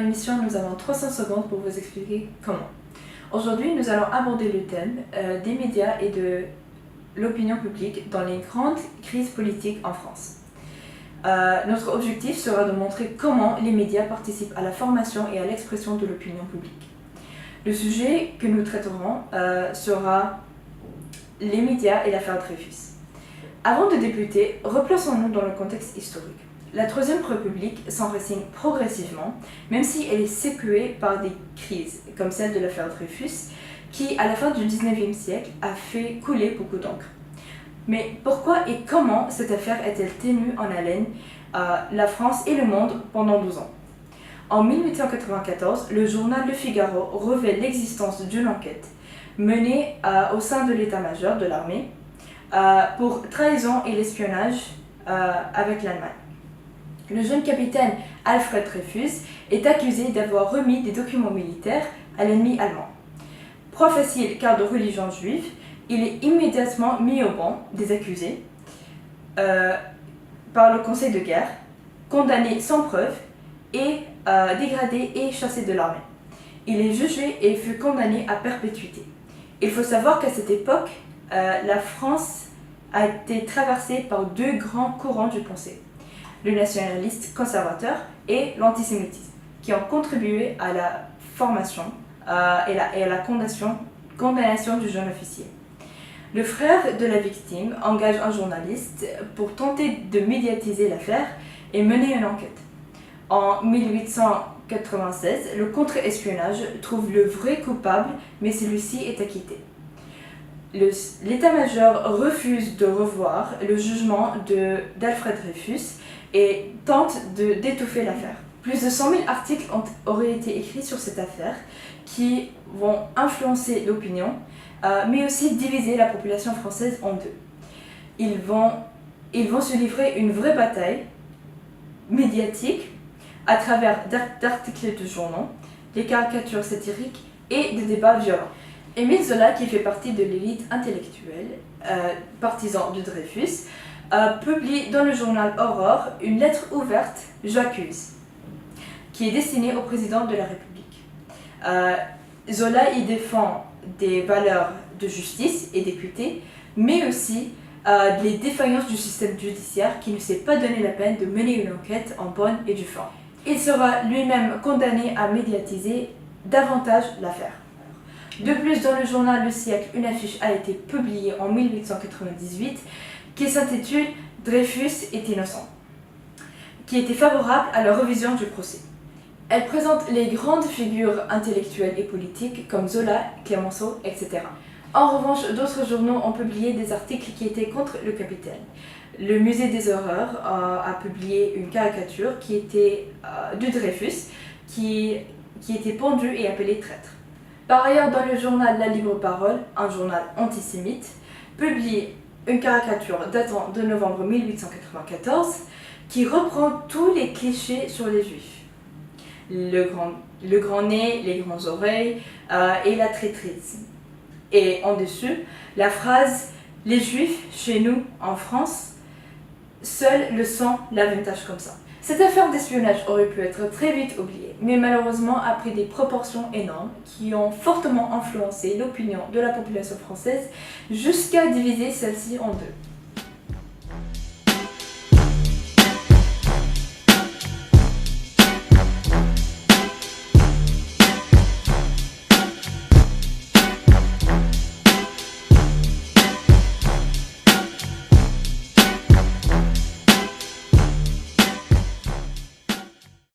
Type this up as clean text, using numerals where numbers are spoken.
l'émission, nous avons 300 secondes pour vous expliquer comment. Aujourd'hui, nous allons aborder le thème des médias et de l'opinion publique dans les grandes crises politiques en France. Notre objectif sera de montrer comment les médias participent à la formation et à l'expression de l'opinion publique. Le sujet que nous traiterons sera les médias et l'affaire Dreyfus. Avant de débuter, replaçons-nous dans le contexte historique. La Troisième République s'enracine progressivement, même si elle est secouée par des crises, comme celle de l'affaire Dreyfus, qui, à la fin du XIXe siècle, a fait couler beaucoup d'encre. Mais pourquoi et comment cette affaire est-elle tenue en haleine la France et le monde pendant 12 ans? En 1894, le journal Le Figaro révèle l'existence d'une enquête menée au sein de l'état-major de l'armée pour trahison et l'espionnage avec l'Allemagne. Le jeune capitaine Alfred Dreyfus est accusé d'avoir remis des documents militaires à l'ennemi allemand. Proie facile car de religion juive, il est immédiatement mis au banc des accusés par le Conseil de guerre, condamné sans preuve et dégradé et chassé de l'armée. Il est jugé et fut condamné à perpétuité. Il faut savoir qu'à cette époque, la France a été traversée par deux grands courants de pensée, le nationaliste conservateur et l'antisémitisme, qui ont contribué à la formation et à la condamnation du jeune officier. Le frère de la victime engage un journaliste pour tenter de médiatiser l'affaire et mener une enquête. En 1896, le contre-espionnage trouve le vrai coupable, mais celui-ci est acquitté. L'état-major refuse de revoir le jugement d'Alfred Dreyfus et tente d'étouffer l'affaire. Plus de 100 000 articles auraient été écrits sur cette affaire qui vont influencer l'opinion, mais aussi diviser la population française en deux. Ils vont se livrer une vraie bataille médiatique à travers d'articles de journaux, des caricatures satiriques et des débats violents. Émile Zola, qui fait partie de l'élite intellectuelle, partisan de Dreyfus, publie dans le journal Aurore une lettre ouverte « J'accuse », qui est destinée au président de la République. Zola y défend des valeurs de justice et d'équité, mais aussi les défaillances du système judiciaire qui ne s'est pas donné la peine de mener une enquête en bonne et due forme. Il sera lui-même condamné à médiatiser davantage l'affaire. De plus, dans le journal Le Siècle, une affiche a été publiée en 1898 qui s'intitule « Dreyfus est innocent », qui était favorable à la révision du procès. Elle présente les grandes figures intellectuelles et politiques comme Zola, Clemenceau, etc. En revanche, d'autres journaux ont publié des articles qui étaient contre le capitaine. Le Musée des Horreurs a publié une caricature qui était de Dreyfus, qui était pendu et appelé traître. Par ailleurs, dans le journal La Libre Parole, un journal antisémite, publie une caricature datant de novembre 1894 qui reprend tous les clichés sur les juifs. Le grand nez, les grandes oreilles et la traîtrise. Et en dessus, la phrase « Les juifs, chez nous, en France, seul le sang lave une tache comme ça ». Cette affaire d'espionnage aurait pu être très vite oubliée, mais malheureusement a pris des proportions énormes qui ont fortement influencé l'opinion de la population française jusqu'à diviser celle-ci en deux.